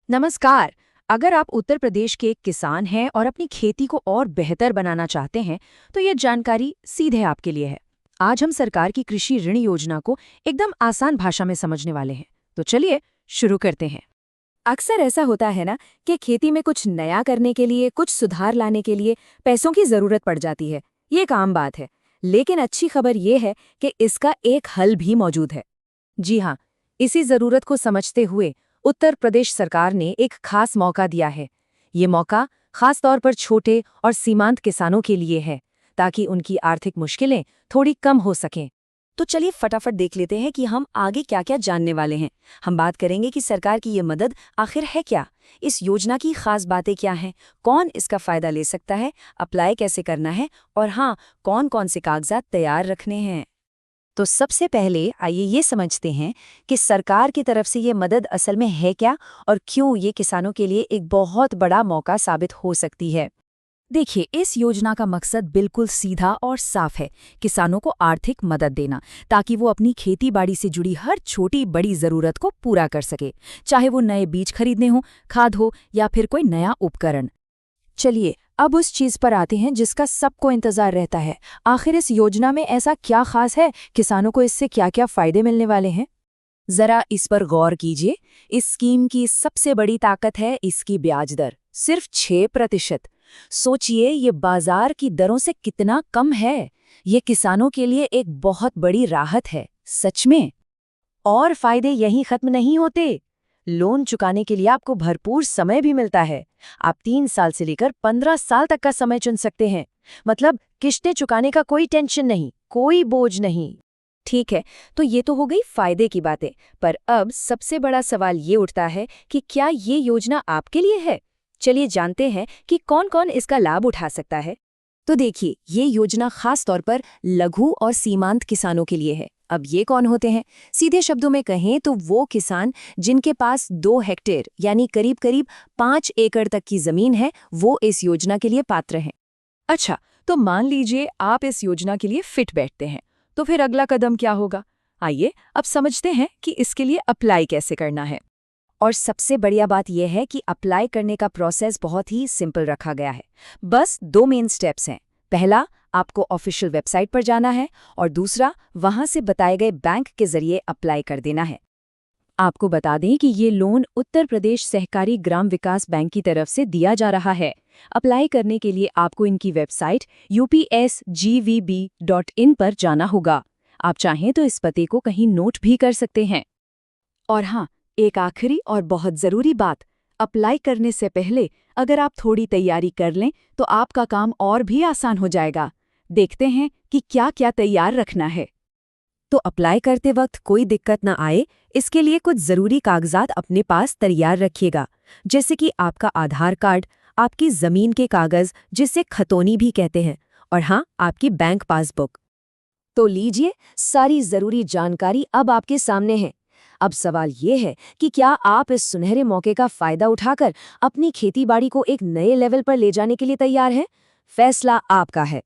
नमस्कार। अगर आप उत्तर प्रदेश के एक किसान हैं और अपनी खेती को और बेहतर बनाना चाहते हैं, तो ये जानकारी सीधे आपके लिए है। आज हम सरकार की कृषि ऋण योजना को एकदम आसान भाषा में समझने वाले हैं। तो चलिए शुरू करते हैं। अक्सर ऐसा होता है ना कि खेती में कुछ नया करने के लिए, कुछ सुधार लाने के लिए पैसों की जरूरत पड़ जाती है। ये एक आम बात है। लेकिन अच्छी खबर ये है कि इसका एक हल भी मौजूद है। जी हाँ, इसी जरूरत को समझते हुए उत्तर प्रदेश सरकार ने एक खास मौका दिया है। ये मौका खास तौर पर छोटे और सीमांत किसानों के लिए है, ताकि उनकी आर्थिक मुश्किलें थोड़ी कम हो सकें। तो चलिए फटाफट देख लेते हैं कि हम आगे क्या क्या जानने वाले हैं। हम बात करेंगे कि सरकार की ये मदद आखिर है क्या, इस योजना की खास बातें क्या हैं, कौन इसका फायदा ले सकता है, अप्लाई कैसे करना है और हाँ, कौन कौन से कागजात तैयार रखने हैं। तो सबसे पहले आइए ये समझते हैं कि सरकार की तरफ से ये मदद असल में है क्या और क्यों ये किसानों के लिए एक बहुत बड़ा मौका साबित हो सकती है। देखिए, इस योजना का मकसद बिल्कुल सीधा और साफ है, किसानों को आर्थिक मदद देना, ताकि वो अपनी खेती बाड़ी से जुड़ी हर छोटी बड़ी जरूरत को पूरा कर सके, चाहे वो नए बीज खरीदने हो, खाद हो या फिर कोई नया उपकरण। चलिए अब उस चीज पर आते हैं जिसका सबको इंतजार रहता है। आखिर इस योजना में ऐसा क्या खास है, किसानों को इससे क्या क्या फायदे मिलने वाले हैं। जरा इस पर गौर कीजिए। इस स्कीम की सबसे बड़ी ताकत है इसकी ब्याज दर, सिर्फ 6%। सोचिए ये बाजार की दरों से कितना कम है। ये किसानों के लिए एक बहुत बड़ी राहत है, सच में। और फायदे यहीं खत्म नहीं होते। लोन चुकाने के लिए आपको भरपूर समय भी मिलता है। आप 3 साल से लेकर 15 साल तक का समय चुन सकते हैं। मतलब किश्तें चुकाने का कोई टेंशन नहीं, कोई बोझ नहीं। ठीक है, तो ये तो हो गई फायदे की बातें, पर अब सबसे बड़ा सवाल ये उठता है कि क्या ये योजना आपके लिए है। चलिए जानते हैं कि कौन कौन इसका लाभ उठा सकता है। तो देखिए, ये योजना खास तौर पर लघु और सीमांत किसानों के लिए है। अब ये कौन होते हैं? सीधे शब्दों में कहें तो वो किसान जिनके पास 2 हेक्टेयर यानी करीब करीब 5 एकड़ तक की जमीन है, वो इस योजना के लिए पात्र हैं। अच्छा, तो मान लीजिए आप इस योजना के लिए फिट बैठते हैं, तो फिर अगला कदम क्या होगा? आइए अब समझते हैं कि इसके लिए अप्लाई कैसे करना है। और सबसे बढ़िया बात यह है कि अप्लाई करने का प्रोसेस बहुत ही सिंपल रखा गया है। बस 2 मेन स्टेप्स हैं। पहला, आपको ऑफिशियल वेबसाइट पर जाना है और दूसरा, वहां से बताए गए बैंक के जरिए अप्लाई कर देना है। आपको बता दें कि ये लोन उत्तर प्रदेश सहकारी ग्राम विकास बैंक की तरफ से दिया जा रहा है। अप्लाई करने के लिए आपको इनकी वेबसाइट upsgvb.in पर जाना होगा। आप चाहें तो इस पते को कहीं नोट भी कर सकते हैं। और हाँ, एक आखिरी और बहुत ज़रूरी बात, अप्लाई करने से पहले अगर आप थोड़ी तैयारी कर लें तो आपका काम और भी आसान हो जाएगा। देखते हैं कि क्या क्या तैयार रखना है। तो अप्लाई करते वक्त कोई दिक्कत ना आए, इसके लिए कुछ ज़रूरी कागजात अपने पास तैयार रखिएगा, जैसे कि आपका आधार कार्ड, आपकी ज़मीन के कागज़ जिसे खतौनी भी कहते हैं, और हाँ, आपकी बैंक पासबुक। तो लीजिए, सारी ज़रूरी जानकारी अब आपके सामने है। अब सवाल ये है कि क्या आप इस सुनहरे मौके का फायदा उठाकर अपनी खेतीबाड़ी को एक नए लेवल पर ले जाने के लिए तैयार हैं? फैसला आपका है।